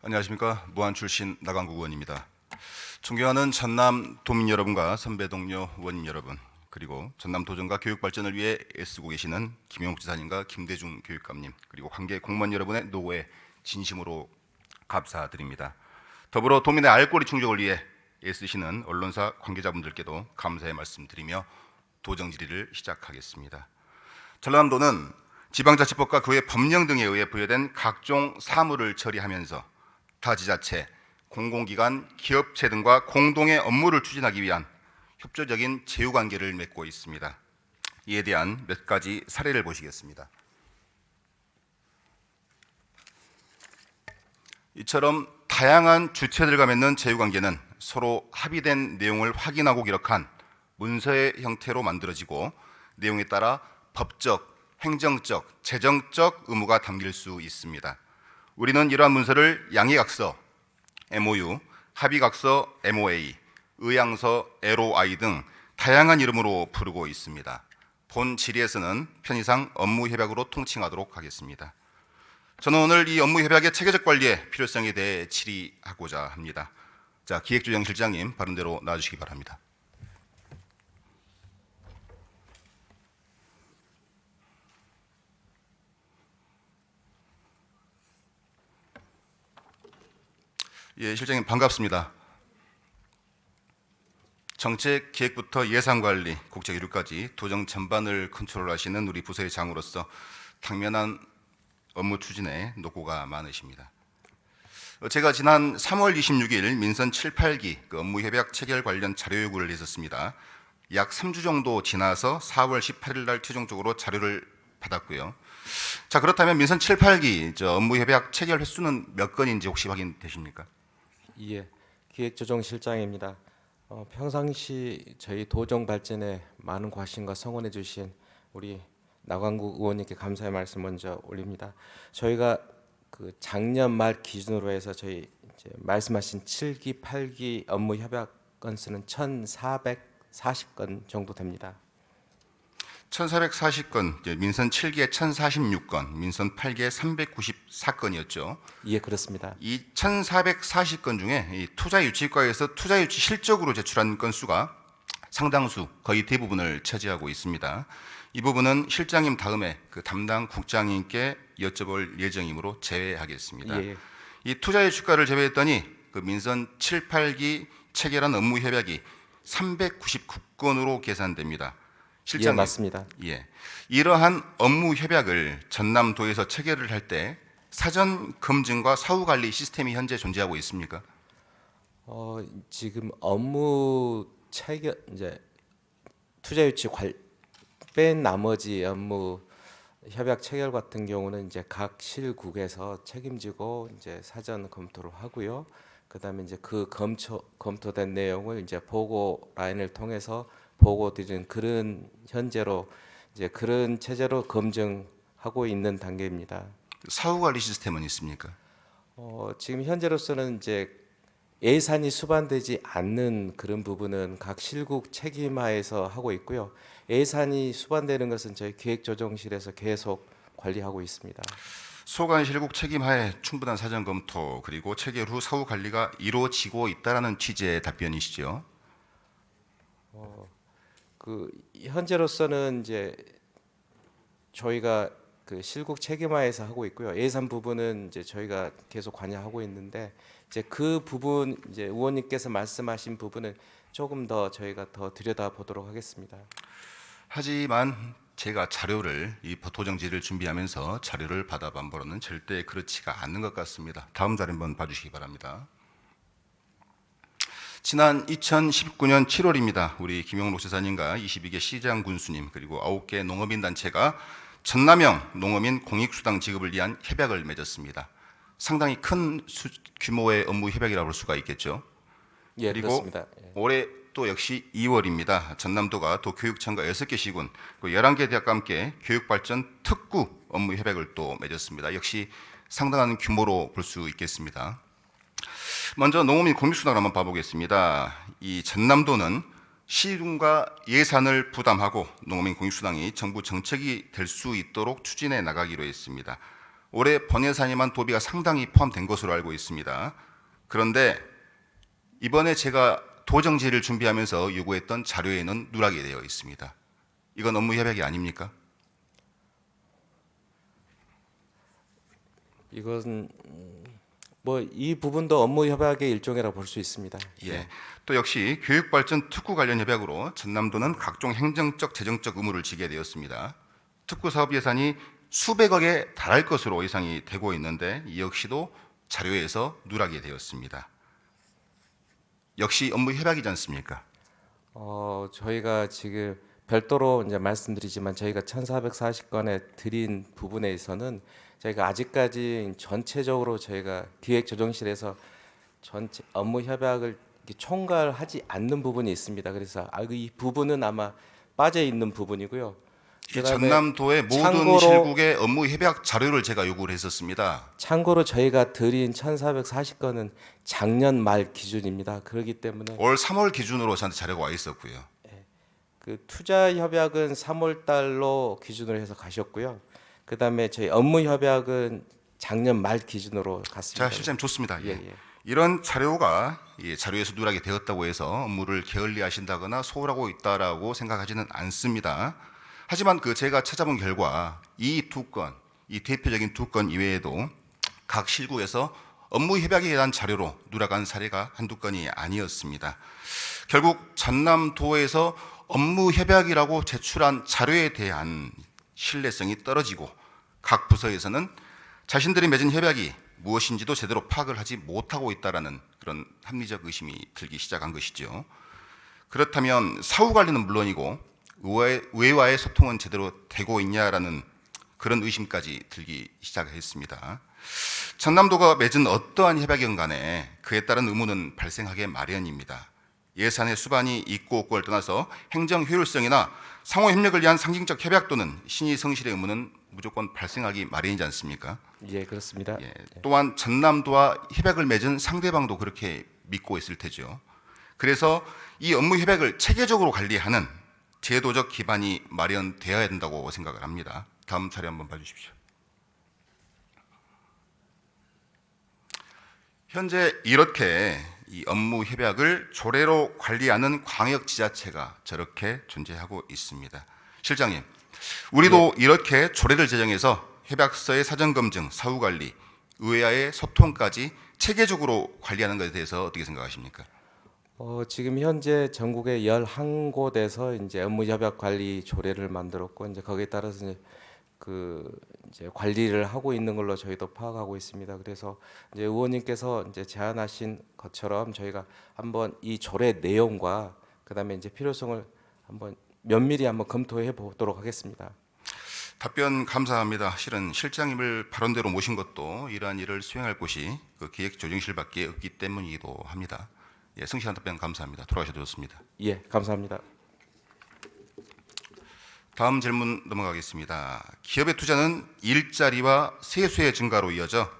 안녕하십니까. 무안 출신 나강국 의원입니다. 존경하는 전남 도민 여러분과 선배 동료 의원님 여러분, 그리고 전남 도정과 교육 발전을 위해 애쓰고 계시는 김용욱 지사님과 김대중 교육감님, 그리고 관계 공무원 여러분의 노고에 진심으로 감사드립니다. 더불어 도민의 알권리 충족을 위해 애쓰시는 언론사 관계자분들께도 감사의 말씀드리며 도정 질의를 시작하겠습니다. 전남도는 지방자치법과 그의 법령 등에 의해 부여된 각종 사무를 처리하면서 타 지자체, 공공기관, 기업체 등과 공동의 업무를 추진하기 위한 협조적인 제휴관계를 맺고 있습니다. 이에 대한 몇 가지 사례를 보시겠습니다. 이처럼 다양한 주체들과 맺는 제휴관계는 서로 합의된 내용을 확인하고 기록한 문서의 형태로 만들어지고 내용에 따라 법적, 행정적, 재정적 의무가 담길 수 있습니다. 우리는 이러한 문서를 양해각서 MOU, 합의각서 MOA, 의향서 LOI 등 다양한 이름으로 부르고 있습니다. 본 질의에서는 편의상 업무협약으로 통칭하도록 하겠습니다. 저는 오늘 이 업무협약의 체계적 관리의 필요성에 대해 질의하고자 합니다. 자, 기획조정실장님 바른대로 나와주시기 바랍니다. 예, 실장님 반갑습니다. 정책 기획부터 예산관리, 국제교류까지 도정 전반을 컨트롤하시는 우리 부서의 장으로서 당면한 업무 추진에 노고가 많으십니다. 제가 지난 3월 26일 민선 7, 8기 업무협약 체결 관련 자료 요구를 했었습니다. 약 3주 정도 지나서 4월 18일 날 최종적으로 자료를 받았고요. 자, 그렇다면 민선 7, 8기 업무협약 체결 횟수는 몇 건인지 혹시 확인되십니까? 예, 기획조정실장입니다. 평상시 저희 도정 발전에 많은 관심과 성원해 주신 우리 나광국 의원님께 감사의 말씀 먼저 올립니다. 저희가 그 작년 말 기준으로 해서 저희 이제 말씀하신 7기, 8기 업무 협약 건수는 1,440건 정도 됩니다. 1440건, 민선 7기에 1046건, 민선 8기에 394건이었죠. 예, 그렇습니다. 이 1440건 중에 이 투자유치과에서 투자유치 실적으로 제출한 건수가 상당수, 거의 대부분을 차지하고 있습니다. 이 부분은 실장님 다음에 그 담당 국장님께 여쭤볼 예정이므로 제외하겠습니다. 예. 이 투자유치과를 제외했더니 그 민선 7, 8기 체결한 업무협약이 399건으로 계산됩니다. 실장님, 예, 맞습니다. 예, 이러한 업무 협약을 전남도에서 체결을 할 때 사전 검증과 사후 관리 시스템이 현재 존재하고 있습니까? 지금 업무 체결 이제 투자 유치 뺀 나머지 업무 협약 체결 같은 경우는 이제 각 실국에서 책임지고 이제 사전 검토를 하고요. 그다음에 이제 그 검토된 내용을 이제 보고 라인을 통해서 보고 드리는 그런 현재로 이제 그런 체제로 검증하고 있는 단계입니다. 사후 관리 시스템은 있습니까? 지금 현재로서는 이제 예산이 수반되지 않는 그런 부분은 각 실국 책임하에서 하고 있고요. 예산이 수반되는 것은 저희 기획조정실에서 계속 관리하고 있습니다. 소관 실국 책임하에 충분한 사전 검토 그리고 체결 후 사후 관리가 이루어지고 있다라는 취지의 답변이시죠? 그 현재로서는 이제 저희가 그 실국 책임하에서 하고 있고요. 예산 부분은 이제 저희가 계속 관여하고 있는데 이제 그 부분 이제 의원님께서 말씀하신 부분은 조금 더 저희가 더 들여다 보도록 하겠습니다. 하지만 제가 자료를 이 도정지를 준비하면서 자료를 받아본 바로는 절대 그렇지가 않는 것 같습니다. 다음 자료 한번 봐주시기 바랍니다. 지난 2019년 7월입니다. 우리 김용록 지사님과 22개 시장 군수님 그리고 9개 농업인 단체가 전남형 농어민 공익수당 지급을 위한 협약을 맺었습니다. 상당히 큰 규모의 업무 협약이라고 볼 수가 있겠죠. 예, 그리고 그렇습니다. 예. 올해 또 역시 2월입니다. 전남도가 도교육청과 6개 시군, 11개 대학과 함께 교육발전 특구 업무 협약을 또 맺었습니다. 역시 상당한 규모로 볼 수 있겠습니다. 먼저 농어민 공익수당을 한번 봐보겠습니다. 이 전남도는 시군과 예산을 부담하고 농어민 공익수당이 정부 정책이 될 수 있도록 추진해 나가기로 했습니다. 올해 번예산에만 도비가 상당히 포함된 것으로 알고 있습니다. 그런데 이번에 제가 도정지를 준비하면서 요구했던 자료에는 누락이 되어 있습니다. 이건 업무 협약이 아닙니까? 이건 뭐 이 부분도 업무 협약의 일종이라 볼 수 있습니다. 예. 또 역시 교육발전 특구 관련 협약으로 전남도는 각종 행정적, 재정적 의무를 지게 되었습니다. 특구 사업 예산이 수백억에 달할 것으로 예상이 되고 있는데 이 역시도 자료에서 누락이 되었습니다. 역시 업무 협약이지 않습니까? 저희가 지금 별도로 이제 말씀드리지만 저희가 1,440건에 드린 부분에서는 저희가 아직까지 전체적으로 저희가 기획조정실에서 전체 업무 협약을 이렇게 총괄하지 않는 부분이 있습니다. 그래서 이 부분은 아마 빠져 있는 부분이고요. 이 그다음에 전남도의 모든 참고로- 실국의 업무 협약 자료를 제가 요구를 했었습니다. 참고로 저희가 드린 1,440건은 작년 말 기준입니다. 그렇기 때문에 올 3월 기준으로 저한테 자료가 와 있었고요. 그 투자 협약은 3월 달로 기준으로 해서 가셨고요. 그다음에 저희 업무 협약은 작년 말 기준으로 갔습니다. 자, 실장님 좋습니다. 예. 예. 이런 자료가 자료에서 누락이 되었다고 해서 업무를 게을리하신다거나 소홀하고 있다라고 생각하지는 않습니다. 하지만 제가 찾아본 결과 이 두 건, 이 대표적인 두 건 이외에도 각 실국에서 업무 협약에 대한 자료로 누락한 사례가 한두 건이 아니었습니다. 결국 전남도에서 업무 협약이라고 제출한 자료에 대한 신뢰성이 떨어지고 각 부서에서는 자신들이 맺은 협약이 무엇인지도 제대로 파악을 하지 못하고 있다라는 그런 합리적 의심이 들기 시작한 것이죠. 그렇다면 사후 관리는 물론이고 의회와의 소통은 제대로 되고 있냐라는 그런 의심까지 들기 시작했습니다. 전남도가 맺은 어떠한 협약이건 간에 그에 따른 의무는 발생하게 마련입니다. 예산의 수반이 있고 없고를 떠나서 행정 효율성이나 상호 협력을 위한 상징적 협약 또는 신의 성실의 의무는 무조건 발생하기 마련이지 않습니까? 예, 그렇습니다. 예, 또한 전남도와 협약을 맺은 상대방도 그렇게 믿고 있을 테죠. 그래서 이 업무 협약을 체계적으로 관리하는 제도적 기반이 마련되어야 된다고 생각을 합니다. 다음 자료 한번 봐주십시오. 현재 이렇게 이 업무 협약을 조례로 관리하는 광역 지자체가 저렇게 존재하고 있습니다. 실장님, 우리도 이렇게 조례를 제정해서 협약서의 사전 검증, 사후 관리, 의회와의 소통까지 체계적으로 관리하는 것에 대해서 어떻게 생각하십니까? 지금 현재 전국의 11곳에서 이제 업무 협약 관리 조례를 만들었고 이제 거기에 따라서 이제 관리를 하고 있는 걸로 저희도 파악하고 있습니다. 그래서 이제 의원님께서 이제 제안하신 것처럼 저희가 한번 이 조례 내용과 그다음에 이제 필요성을 한번 면밀히 한번 검토해 보도록 하겠습니다. 답변 감사합니다. 실은 실장님을 발언대로 모신 것도 이러한 일을 수행할 곳이 기획조정실밖에 없기 때문이기도 합니다. 예, 성실한 답변 감사합니다. 돌아가셔도 좋습니다. 예, 감사합니다. 다음 질문 넘어가겠습니다. 기업의 투자는 일자리와 세수의 증가로 이어져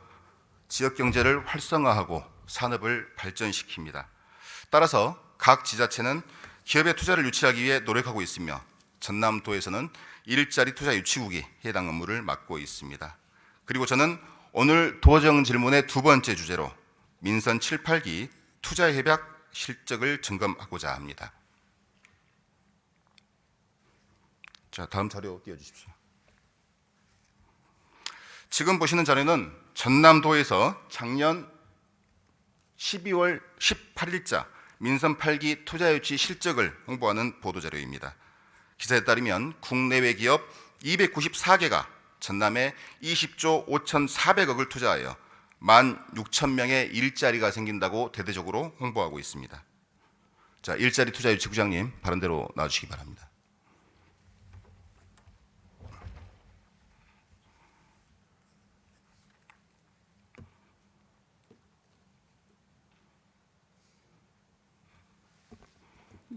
지역 경제를 활성화하고 산업을 발전시킵니다. 따라서 각 지자체는 기업의 투자를 유치하기 위해 노력하고 있으며 전남도에서는 일자리 투자 유치국이 해당 업무를 맡고 있습니다. 그리고 저는 오늘 도정 질문의 두 번째 주제로 민선 7, 8기 투자 협약 실적을 점검하고자 합니다. 자, 다음 자료 띄워주십시오. 지금 보시는 자료는 전남도에서 작년 12월 18일자 민선 8기 투자 유치 실적을 홍보하는 보도자료입니다. 기사에 따르면 국내외 기업 294개가 전남에 20조 5,400억을 투자하여 16,000명의 일자리가 생긴다고 대대적으로 홍보하고 있습니다. 자, 일자리 투자 유치국장님 발언대로 나와주시기 바랍니다.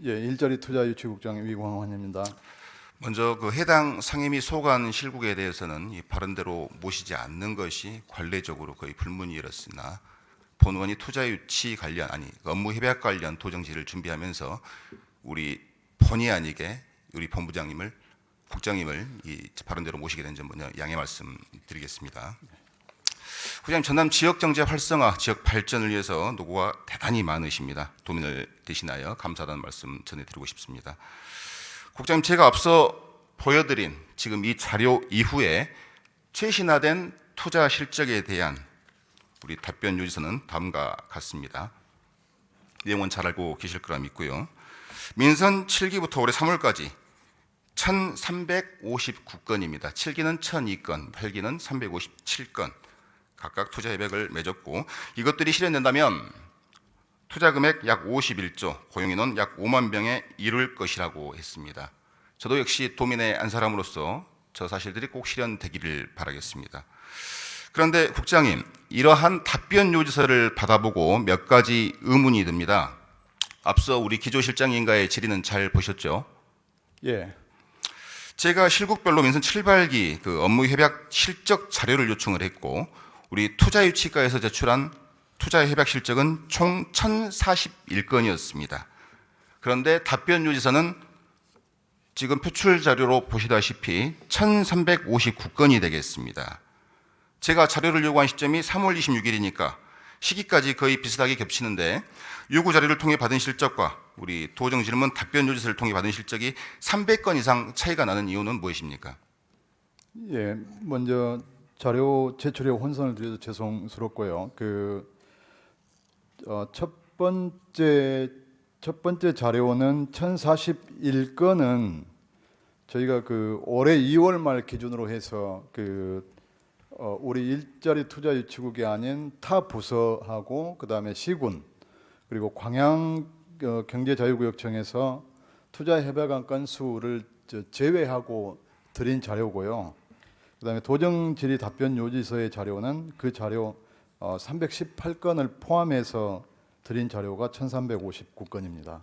예, 일자리 투자 유치국장 위광환입니다. 먼저 해당 상임위 소관 실국에 대해서는 이 발언대로 모시지 않는 것이 관례적으로 거의 불문이 일었으나 본원이 투자 유치 관련 업무 협약 관련 도정지를 준비하면서 우리 본의 아니게 우리 본부장님을 국장님을 이 발언대로 모시게 된 점 먼저 양해 말씀드리겠습니다. 국장님, 전남 지역 경제 활성화, 지역 발전을 위해서 노고가 대단히 많으십니다. 도민을 대신하여 감사하다는 말씀 전해드리고 싶습니다. 국장님, 제가 앞서 보여드린 지금 이 자료 이후에 최신화된 투자 실적에 대한 우리 답변 요지서는 다음과 같습니다. 내용은 잘 알고 계실 거라 믿고요. 민선 7기부터 올해 3월까지 1,359건입니다. 7기는 1,002건, 8기는 357건 각각 투자 협약을 맺었고, 이것들이 실현된다면 투자 금액 약 51조, 고용인원 약 5만 명에 이룰 것이라고 했습니다. 저도 역시 도민의 한 사람으로서 저 사실들이 꼭 실현되기를 바라겠습니다. 그런데 국장님, 이러한 답변 요지서를 받아보고 몇 가지 의문이 듭니다. 앞서 우리 기조실장님과의 질의는 잘 보셨죠? 예, 제가 실국별로 민선 7발기 그 업무 협약 실적 자료를 요청을 했고, 우리 투자유치과에서 제출한 투자 협약 실적은 총 1,041건이었습니다. 그런데 답변 요지서는 지금 표출 자료로 보시다시피 1,359건이 되겠습니다. 제가 자료를 요구한 시점이 3월 26일이니까 시기까지 거의 비슷하게 겹치는데, 요구 자료를 통해 받은 실적과 우리 도정 질문 답변 요지서를 통해 받은 실적이 300건 이상 차이가 나는 이유는 무엇입니까? 예. 먼저 자료 제출에 혼선을 드려서 죄송스럽고요. 첫 번째 자료는 1,041건은 저희가 올해 2월 말 기준으로 해서 우리 일자리 투자 유치국이 아닌 타 부서하고 그다음에 시군 그리고 광양 경제자유구역청에서 투자 협약안 건수를 제외하고 드린 자료고요. 그다음에 도정 질의 답변 요지서의 자료는 그 자료 318건을 포함해서 드린 자료가 1,359건입니다.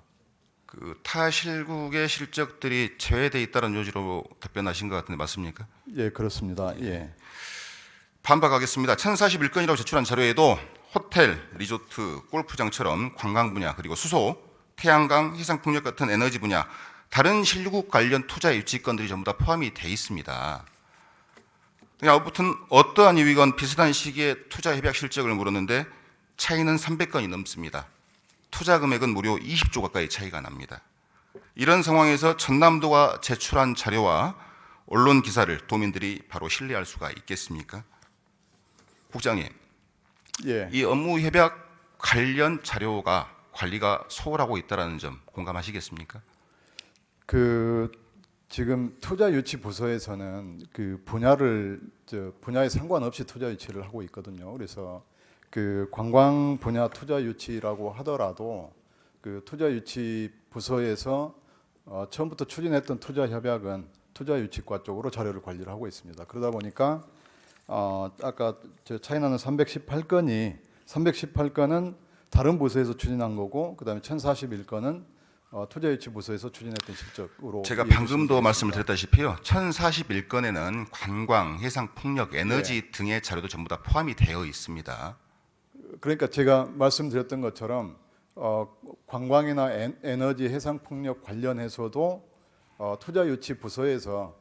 그 타 실국의 실적들이 제외돼 있다는 요지로 답변하신 것 같은데 맞습니까? 예, 그렇습니다. 예. 반박하겠습니다. 1,041건이라고 제출한 자료에도 호텔, 리조트, 골프장처럼 관광 분야, 그리고 수소, 태양광, 해상풍력 같은 에너지 분야, 다른 실국 관련 투자 유치건들이 전부 다 포함이 돼 있습니다. 아무튼 어떠한 이유건 비슷한 시기에 투자 협약 실적을 물었는데 차이는 300건이 넘습니다. 투자 금액은 무려 20조 가까이 차이가 납니다. 이런 상황에서 전남도가 제출한 자료와 언론 기사를 도민들이 바로 신뢰할 수가 있겠습니까? 국장님, 예. 이 업무 협약 관련 자료가 관리가 소홀하고 있다는 점 공감하시겠습니까? 지금 투자 유치 부서에서는 분야에 상관없이 투자 유치를 하고 있거든요. 그래서 관광 분야 투자 유치라고 하더라도 투자 유치 부서에서 처음부터 추진했던 투자 협약은 투자 유치과 쪽으로 자료를 관리를 하고 있습니다. 그러다 보니까 아까 차이나는 318건은 다른 부서에서 추진한 거고, 그다음에 1,041건은 투자유치 부서에서 추진했던 실적으로. 제가 방금도 말씀을 드렸다시피요, 1,041건에는 관광, 해상, 풍력, 에너지 등의 자료도 전부 다 포함이 되어 있습니다. 그러니까 제가 말씀드렸던 것처럼 관광이나 에너지, 해상, 풍력 관련해서도 투자유치 부서에서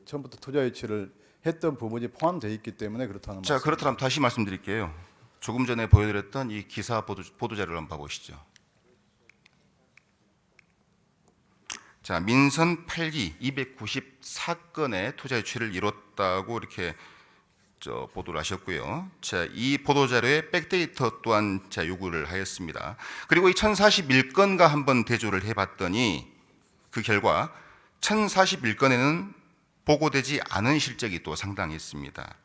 처음부터 투자유치를 했던 부분이 포함되어 있기 때문에 그렇다는 자, 말씀. 그렇다면 다시 말씀드릴게요. 조금 전에 보여드렸던 이 기사 보도 자료를 한번 봐보시죠. 자, 민선 8기 294건의 투자 유치를 이뤘다고 이렇게 보도를 하셨고요. 자, 이 보도 자료에 백데이터 또한 요구를 하였습니다. 그리고 이 1,041건과 한번 대조를 해봤더니 그 결과 1,041건에는 보고되지 않은 실적이 또 상당했습니다.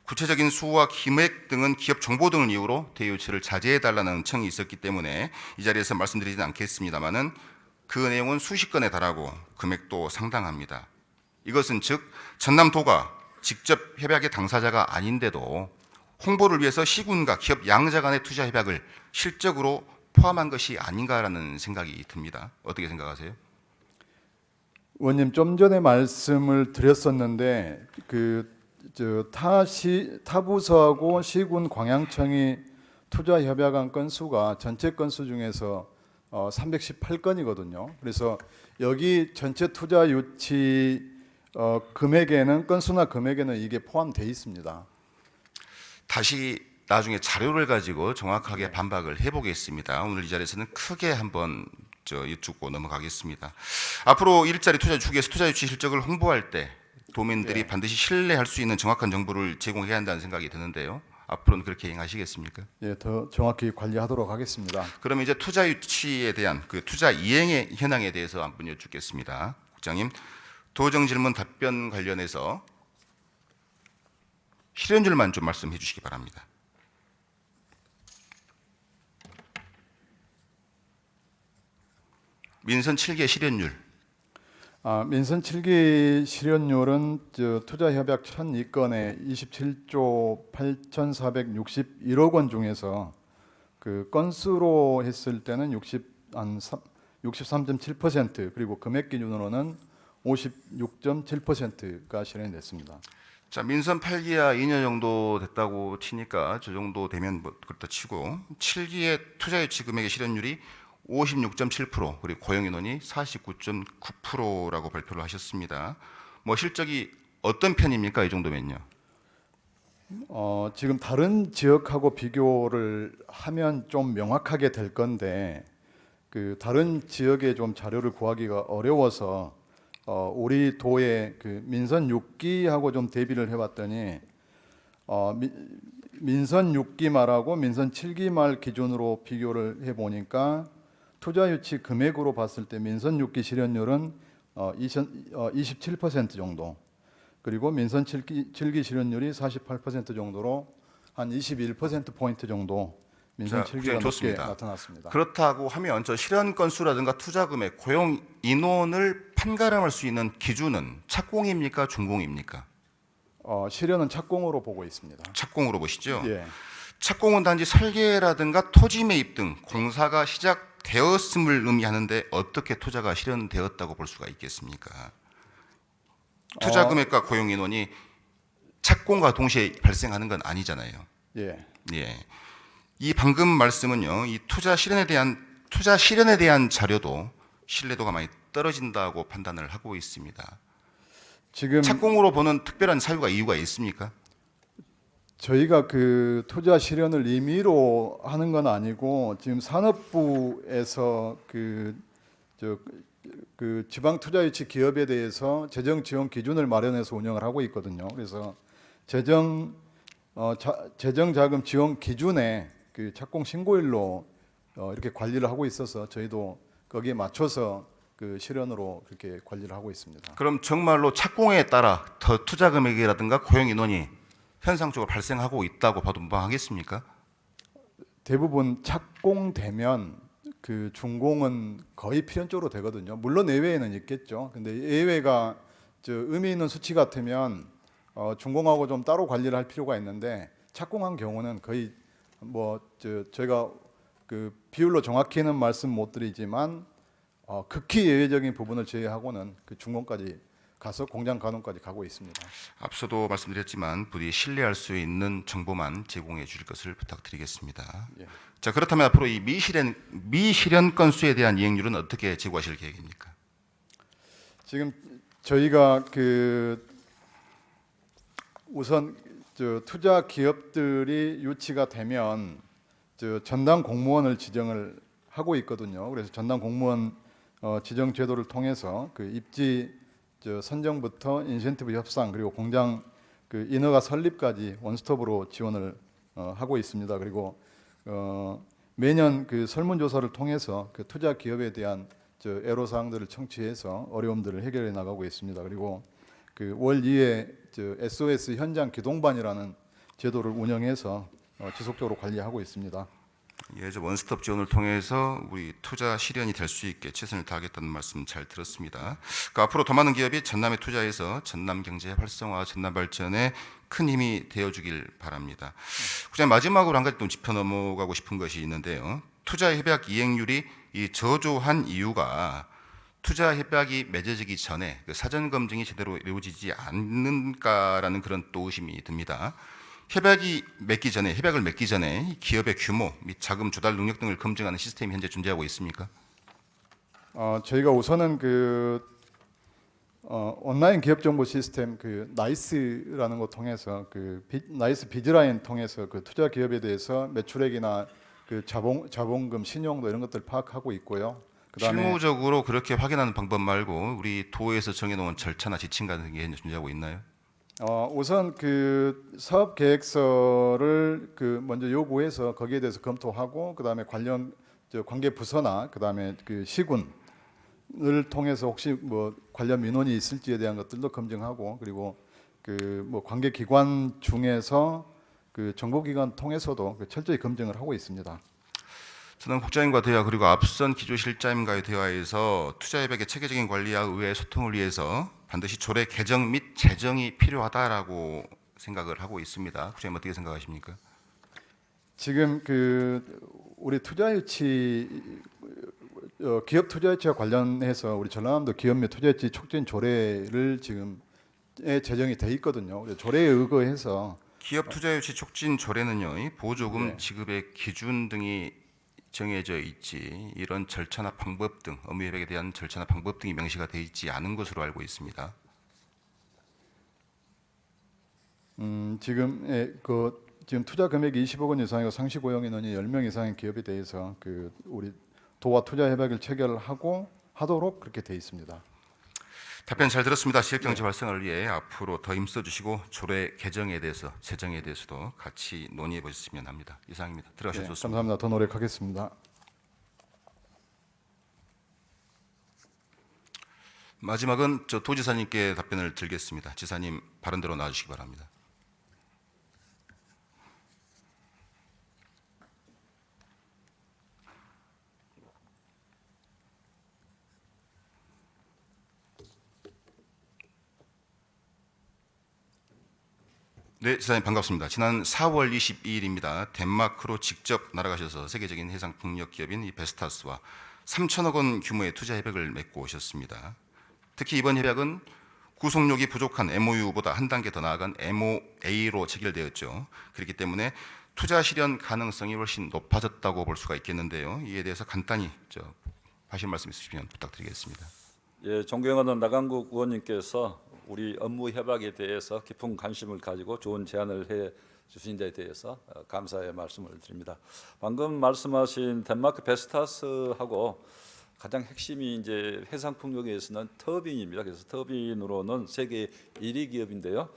구체적인 수와 금액 등은 기업 정보 등을 이유로 대유치를 자제해달라는 청이 있었기 때문에 이 자리에서 말씀드리지는 않겠습니다만은 그 내용은 수십 건에 달하고 금액도 상당합니다. 이것은 즉 전남도가 직접 협약의 당사자가 아닌데도 홍보를 위해서 시군과 기업 양자 간의 투자 협약을 실적으로 포함한 것이 아닌가라는 생각이 듭니다. 어떻게 생각하세요? 의원님, 좀 전에 말씀을 드렸었는데 타 부서하고 시군 광양청이 투자 협약한 건수가 전체 건수 중에서 318건이거든요. 그래서 여기 전체 투자 유치 금액에는, 건수나 금액에는 이게 포함되어 있습니다. 다시 나중에 자료를 가지고 정확하게 반박을 해보겠습니다. 오늘 이 자리에서는 크게 한번 여쭙고 넘어가겠습니다. 앞으로 일자리 투자 주기에서 투자 유치 실적을 홍보할 때 도민들이 반드시 신뢰할 수 있는 정확한 정보를 제공해야 한다는 생각이 드는데요. 앞으로는 그렇게 행하시겠습니까? 예, 더 정확히 관리하도록 하겠습니다. 그러면 이제 투자 유치에 대한 그 투자 이행의 현황에 대해서 한번 여쭙겠습니다. 국장님, 도정 질문 답변 관련해서 실현율만 좀 말씀해 주시기 바랍니다. 민선 7개 실현율. 민선 7기 실현율은 투자 협약 1002건에 27조 8,461억 원 중에서 그 건수로 했을 때는 63.7% 그리고 금액 기준으로는 56.7%가 실현됐습니다. 자, 민선 8기야 2년 정도 됐다고 치니까 저 정도 되면 뭐 그렇다 치고 7기의 투자 유치 금액의 실현율이 56.7% 그리고 고용 인원이 49.9%라고 발표를 하셨습니다. 뭐 실적이 어떤 편입니까? 이 정도면요. 지금 다른 지역하고 비교를 하면 좀 명확하게 될 건데 그 다른 지역의 좀 자료를 구하기가 어려워서 우리 도의 그 민선 6기하고 좀 대비를 해봤더니 민선 6기 말하고 민선 7기 말 기준으로 비교를 해보니까 투자 유치 금액으로 봤을 때 민선 6기 실현율은 27% 정도, 그리고 민선 7기 실현율이 48% 정도로 한 21% 포인트 정도 민선 자, 7기가 높게 좋습니다. 나타났습니다. 그렇다고 하면 저 실현 건수라든가 투자 금액, 고용 인원을 판가름할 수 있는 기준은 착공입니까? 준공입니까? 실현은 착공으로 보고 있습니다. 착공으로 보시죠. 예. 착공은 단지 설계라든가 토지 매입 등 공사가 시작되었음을 의미하는데 어떻게 투자가 실현되었다고 볼 수가 있겠습니까? 투자 금액과 고용 인원이 착공과 동시에 발생하는 건 아니잖아요. 예. 예. 이 방금 말씀은요, 이 투자 실현에 대한 자료도 신뢰도가 많이 떨어진다고 판단을 하고 있습니다. 지금 착공으로 보는 특별한 이유가 있습니까? 저희가 그 투자 실현을 임의로 하는 건 아니고 지금 산업부에서 그 지방 투자 유치 기업에 대해서 재정 지원 기준을 마련해서 운영을 하고 있거든요. 그래서 재정 자금 지원 기준에 그 착공 신고일로 이렇게 관리를 하고 있어서 저희도 거기에 맞춰서 그 실현으로 그렇게 관리를 하고 있습니다. 그럼 정말로 착공에 따라 더 투자 금액이라든가 고용 인원이 현상적으로 발생하고 있다고 봐도 무방하겠습니까? 대부분 착공되면 그 준공은 거의 필연적으로 되거든요. 물론 예외에는 있겠죠. 근데 예외가 의미 있는 수치 같으면 준공하고 좀 따로 관리를 할 필요가 있는데 착공한 경우는 거의 저희가 그 비율로 정확히는 말씀 못 드리지만 극히 예외적인 부분을 제외하고는 그 준공까지 가서 공장 가동까지 가고 있습니다. 앞서도 말씀드렸지만 부디 신뢰할 수 있는 정보만 제공해 주실 것을 부탁드리겠습니다. 예. 자, 그렇다면 앞으로 이 미실현 건수에 대한 이행률은 어떻게 제고하실 계획입니까? 지금 저희가 그 우선 투자 기업들이 유치가 되면 전담 공무원을 지정을 하고 있거든요. 그래서 전담 공무원 지정 제도를 통해서 그 입지 선정부터 인센티브 협상 그리고 공장 그 인허가 설립까지 원스톱으로 지원을 하고 있습니다. 그리고 매년 그 설문조사를 통해서 그 투자 기업에 대한 애로 사항들을 청취해서 어려움들을 해결해 나가고 있습니다. 그리고 그 월 2회 SOS 현장 기동반이라는 제도를 운영해서 지속적으로 관리하고 있습니다. 예, 저 원스톱 지원을 통해서 우리 투자 실현이 될 수 있게 최선을 다하겠다는 말씀 잘 들었습니다. 그러니까 앞으로 더 많은 기업이 전남에 투자해서 전남 경제 활성화, 전남 발전에 큰 힘이 되어주길 바랍니다. 그냥 마지막으로 한 가지 또 짚어 넘어가고 싶은 것이 있는데요. 투자 협약 이행률이 이 저조한 이유가 투자 협약이 맺어지기 전에 그 사전 검증이 제대로 이루어지지 않는가라는 그런 또 의심이 듭니다. 협약을 맺기 전에 기업의 규모 및 자금 조달 능력 등을 검증하는 시스템이 현재 존재하고 있습니까? 저희가 우선은 온라인 기업 정보 시스템 그 나이스라는 거 통해서 나이스 비즈라인 통해서 그 투자 기업에 대해서 매출액이나 그 자본금, 신용도 이런 것들 파악하고 있고요. 그다음에 실무적으로 그렇게 확인하는 방법 말고 우리 도에서 정해놓은 절차나 지침 같은 게 존재하고 있나요? 우선 그 사업 계획서를 그 먼저 요구해서 거기에 대해서 검토하고 그다음에 관련 관계 부서나 그다음에 그 시군을 통해서 혹시 뭐 관련 민원이 있을지에 대한 것들도 검증하고 그리고 그 뭐 관계 기관 중에서 그 정보기관 통해서도 그 철저히 검증을 하고 있습니다. 전남 국장님과 대화 그리고 앞선 기조실장님과의 대화에서 투자협약의 체계적인 관리와 의회 소통을 위해서 반드시 조례 개정 및 제정이 필요하다라고 생각을 하고 있습니다. 국장님 어떻게 생각하십니까? 지금 그 우리 투자유치 기업 투자유치와 관련해서 우리 전남도 기업 및 투자유치 촉진 조례를 지금 제정이 돼 있거든요. 조례에 의거해서 기업 투자 유치 촉진 조례는요, 이 보조금 네. 지급의 기준 등이 정해져 있지 이런 절차나 방법 등 업무 협약에 대한 절차나 방법 등이 명시가 되어 있지 않은 것으로 알고 있습니다. 지금 투자 금액이 20억 원 이상이고 상시 고용 인원이 10명 이상의 기업에 대해서 그 우리 도와 투자 협약을 체결하고 하도록 그렇게 돼 있습니다. 답변 잘 들었습니다. 지역 경제 활성화를 위해 앞으로 더 힘써 주시고 조례 개정에 대해서 제정에 대해서도 같이 논의해 보셨으면 합니다. 이상입니다. 들어가셔도 네, 좋습니다. 감사합니다. 더 노력하겠습니다. 마지막은 저 도지사님께 답변을 드리겠습니다. 지사님 발언대로 나와주시기 바랍니다. 네, 지사님 반갑습니다. 지난 4월 22일입니다. 덴마크로 직접 날아가셔서 세계적인 해상 풍력 기업인 이 베스타스와 3천억 원 규모의 투자 협약을 맺고 오셨습니다. 특히 이번 협약은 구속력이 부족한 MOU보다 한 단계 더 나아간 MOA로 체결되었죠. 그렇기 때문에 투자 실현 가능성이 훨씬 높아졌다고 볼 수가 있겠는데요. 이에 대해서 간단히 하실 말씀 있으시면 부탁드리겠습니다. 예, 존경하는 나강국 의원님께서 우리 업무 협약에 대해서 깊은 관심을 가지고 좋은 제안을 해 주신 데 대해서 감사의 말씀을 드립니다. 방금 말씀하신 덴마크 베스타스하고 가장 핵심이 이제 해상 풍력에서는 터빈입니다. 그래서 터빈으로는 세계 1위 기업인데요.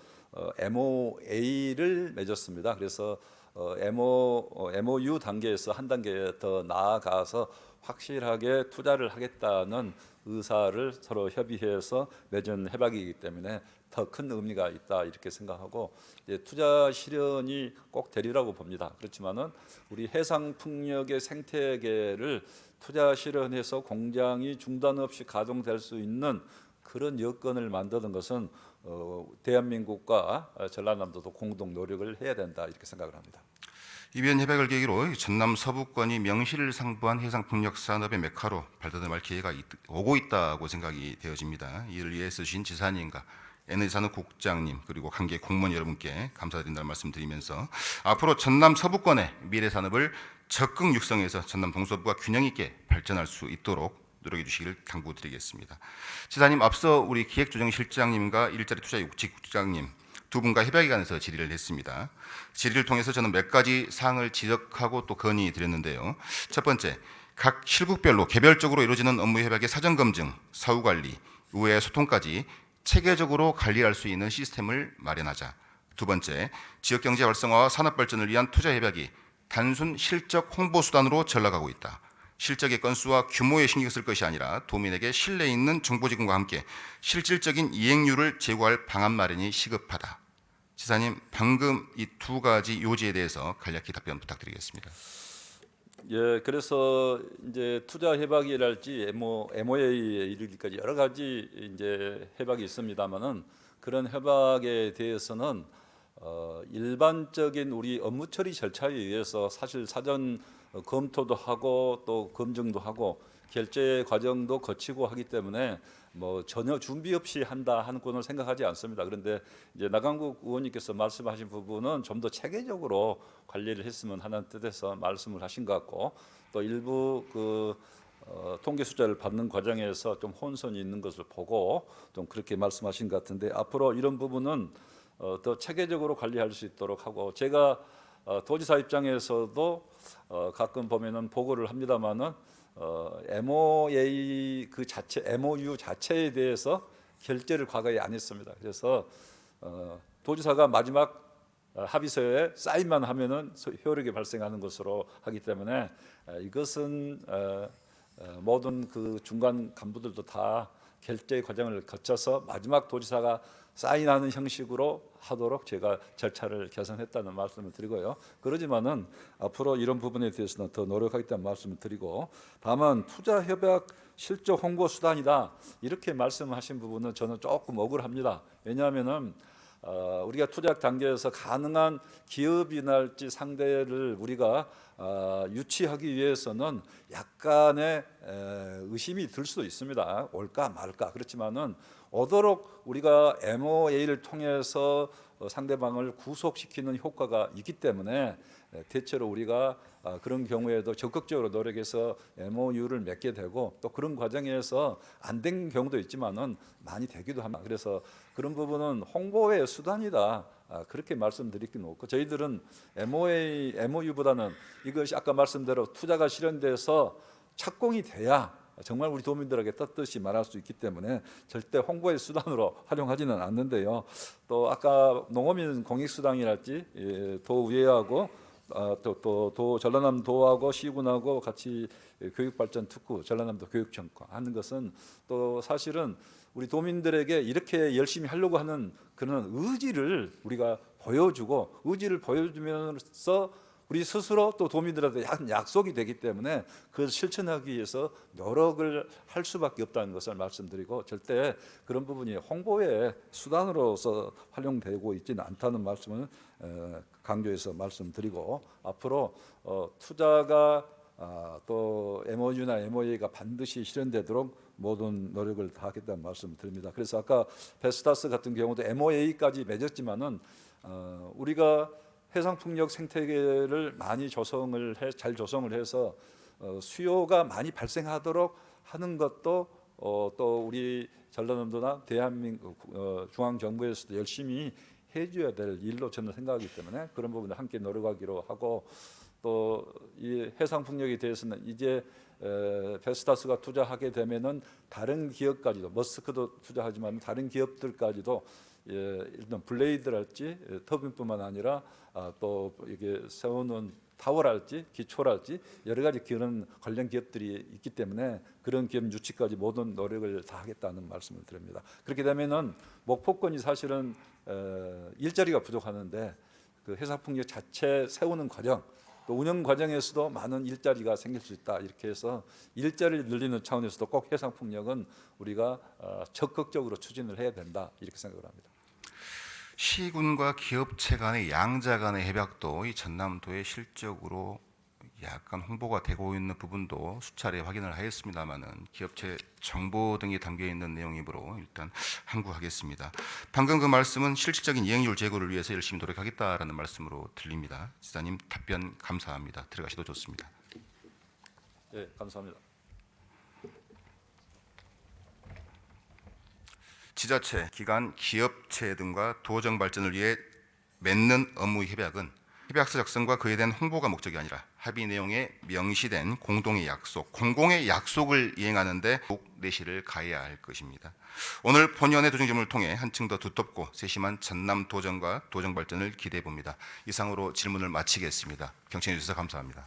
MOA를 맺었습니다. 그래서 MOU 단계에서 한 단계 더 나아가서 확실하게 투자를 하겠다는 의사를 서로 협의해서 맺은 협약이기 때문에 더 큰 의미가 있다 이렇게 생각하고 투자 실현이 꼭 되리라고 봅니다. 그렇지만은 우리 해상 풍력의 생태계를 투자 실현해서 공장이 중단 없이 가동될 수 있는 그런 여건을 만드는 것은 대한민국과 전라남도도 공동 노력을 해야 된다 이렇게 생각을 합니다. 이번 협약을 계기로 전남 서부권이 명실을 상부한 해상 풍력 산업의 메카로 발돋움할 기회가 오고 있다고 생각이 되어집니다. 이를 위해 쓰신 지사님과 에너지산업국장님 그리고 관계 공무원 여러분께 감사드린다는 말씀드리면서 앞으로 전남 서부권의 미래 산업을 적극 육성해서 전남 동서부가 균형 있게 발전할 수 있도록 노력해 주시기를 당부드리겠습니다. 지사님 앞서 우리 기획조정실장님과 일자리 투자국장님 두 분과 협약에 관해서 질의를 했습니다. 질의를 통해서 저는 몇 가지 사항을 지적하고 또 건의드렸는데요. 첫 번째, 각 실국별로 개별적으로 이루어지는 업무 협약의 사전 검증, 사후 관리, 의회 소통까지 체계적으로 관리할 수 있는 시스템을 마련하자. 두 번째, 지역 경제 활성화와 산업 발전을 위한 투자 협약이 단순 실적 홍보 수단으로 전락하고 있다. 실적의 건수와 규모에 신경 쓸 것이 아니라 도민에게 신뢰 있는 정보 제공과 함께 실질적인 이행률을 제고할 방안 마련이 시급하다. 지사님, 방금 이 두 가지 요지에 대해서 간략히 답변 부탁드리겠습니다. 예, 그래서 이제 투자 협약이랄지 MOA에 이르기까지 여러 가지 이제 협약이 있습니다만은 그런 협약에 대해서는 일반적인 우리 업무 처리 절차에 의해서 사실 사전 검토도 하고 또 검증도 하고 결제 과정도 거치고 하기 때문에 뭐 전혀 준비 없이 한다 하는 건 생각하지 않습니다. 그런데 이제 나강국 의원님께서 말씀하신 부분은 좀 더 체계적으로 관리를 했으면 하는 뜻에서 말씀을 하신 것 같고 또 일부 통계 숫자를 받는 과정에서 좀 혼선이 있는 것을 보고 좀 그렇게 말씀하신 것 같은데 앞으로 이런 부분은 더 체계적으로 관리할 수 있도록 하고 제가 도지사 입장에서도 가끔 보면은 보고를 합니다만은 MOA 그 자체 MOU 자체에 대해서 결재를 과거에 안 했습니다. 그래서 도지사가 마지막 합의서에 사인만 하면은 효력이 발생하는 것으로 하기 때문에 이것은 모든 그 중간 간부들도 다 결재 과정을 거쳐서 마지막 도지사가 사인하는 형식으로 하도록 제가 절차를 개선했다는 말씀을 드리고요. 그러지만은 앞으로 이런 부분에 대해서는 더 노력하겠다는 말씀을 드리고 다만 투자 협약 실적 홍보 수단이다 이렇게 말씀하신 부분은 저는 조금 억울합니다. 왜냐하면은 우리가 투자 단계에서 가능한 기업이날지 상대를 우리가 유치하기 위해서는 약간의 의심이 들 수도 있습니다. 올까 말까. 그렇지만은 오도록 우리가 MOA를 통해서 상대방을 구속시키는 효과가 있기 때문에 대체로 우리가 그런 경우에도 적극적으로 노력해서 MOU를 맺게 되고 또 그런 과정에서 안 된 경우도 있지만은 많이 되기도 합니다. 그래서 그런 부분은 홍보의 수단이다. 그렇게 말씀드리기는 없고 저희들은 MOU보다는 이것이 아까 말씀대로 투자가 실현돼서 착공이 돼야 정말 우리 도민들에게 떳떳이 말할 수 있기 때문에 절대 홍보의 수단으로 활용하지는 않는데요. 또 아까 농어민 공익수당이랄지 도의회하고 또 전라남도하고 시군하고 같이 교육발전 특구 전라남도 교육청과 하는 것은 또 사실은 우리 도민들에게 이렇게 열심히 하려고 하는 그런 의지를 우리가 보여주고 의지를 보여주면서 우리 스스로 또 도민들한테 약속이 되기 때문에 그것을 실천하기 위해서 노력을 할 수밖에 없다는 것을 말씀드리고 절대 그런 부분이 홍보의 수단으로서 활용되고 있지는 않다는 말씀을 강조해서 말씀드리고 앞으로 투자가 또 MOU나 MOA가 반드시 실현되도록 모든 노력을 다하겠다는 말씀을 드립니다. 그래서 아까 베스타스 같은 경우도 MOA까지 맺었지만은 우리가 해상풍력 생태계를 많이 잘 조성을 해서 수요가 많이 발생하도록 하는 것도 또 우리 전라남도나 대한민국 중앙 정부에서도 열심히 해줘야 될 일로 저는 생각하기 때문에 그런 부분을 함께 노력하기로 하고 또 이 해상풍력에 대해서는 이제 베스타스가 투자하게 되면은 다른 기업까지도 머스크도 투자하지만 다른 기업들까지도 일단 블레이드랄지 터빈뿐만 아니라 또 이게 세우는 타워랄지 기초랄지 여러 가지 그런 관련 기업들이 있기 때문에 그런 기업 유치까지 모든 노력을 다하겠다는 말씀을 드립니다. 그렇게 되면은 목포권이 사실은 일자리가 부족하는데 그 해상풍력 자체 세우는 과정 또 운영 과정에서도 많은 일자리가 생길 수 있다 이렇게 해서 일자리를 늘리는 차원에서도 꼭 해상풍력은 우리가 적극적으로 추진을 해야 된다 이렇게 생각을 합니다. 시군과 기업체 간의 양자 간의 협약도 이 전남도의 실적으로 약간 홍보가 되고 있는 부분도 수차례 확인을 하였습니다만은 기업체 정보 등이 담겨 있는 내용이므로 일단 함구하겠습니다. 방금 그 말씀은 실질적인 이행률 제고를 위해서 열심히 노력하겠다라는 말씀으로 들립니다. 지사님 답변 감사합니다. 들어가셔도 좋습니다. 네, 감사합니다. 지자체, 기관, 기업체 등과 도정 발전을 위해 맺는 업무 협약은 협약서 작성과 그에 대한 홍보가 목적이 아니라 합의 내용에 명시된 공동의 약속, 공공의 약속을 이행하는 데 꼭 내실을 가해야 할 것입니다. 오늘 본연의 도정점을 통해 한층 더 두텁고 세심한 전남 도정과 도정 발전을 기대해 봅니다. 이상으로 질문을 마치겠습니다. 경청해 주셔서 감사합니다.